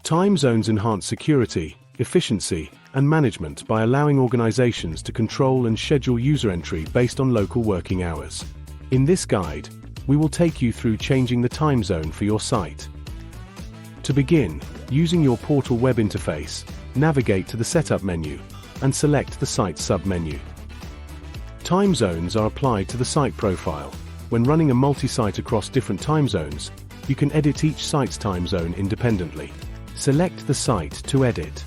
Time zones enhance security, efficiency, and management by allowing organizations to control and schedule user entry based on local working hours. In this guide, we will take you through changing the time zone for your site. To begin, using your portal web interface, navigate to the Setup menu and select the Site sub-menu. Time zones are applied to the site profile. When running a multi-site across different time zones, you can edit each site's time zone independently. Select the site to edit.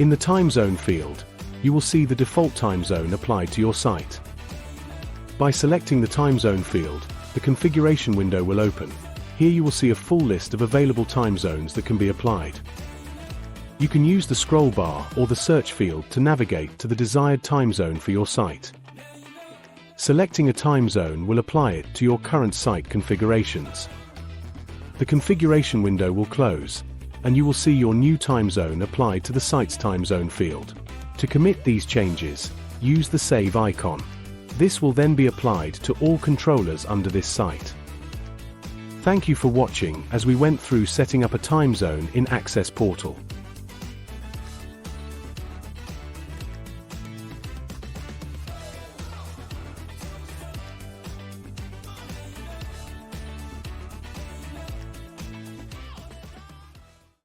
In the time zone field, you will see the default time zone applied to your site. By selecting the time zone field, the configuration window will open. Here you will see a full list of available time zones that can be applied. You can use the scroll bar or the search field to navigate to the desired time zone for your site. Selecting a time zone will apply it to your current site configurations. The configuration window will close, and you will see your new time zone applied to the site's time zone field. To commit these changes, use the Save icon. This will then be applied to all controllers under this site. Thank you for watching as we went through setting up a time zone in Access Portal.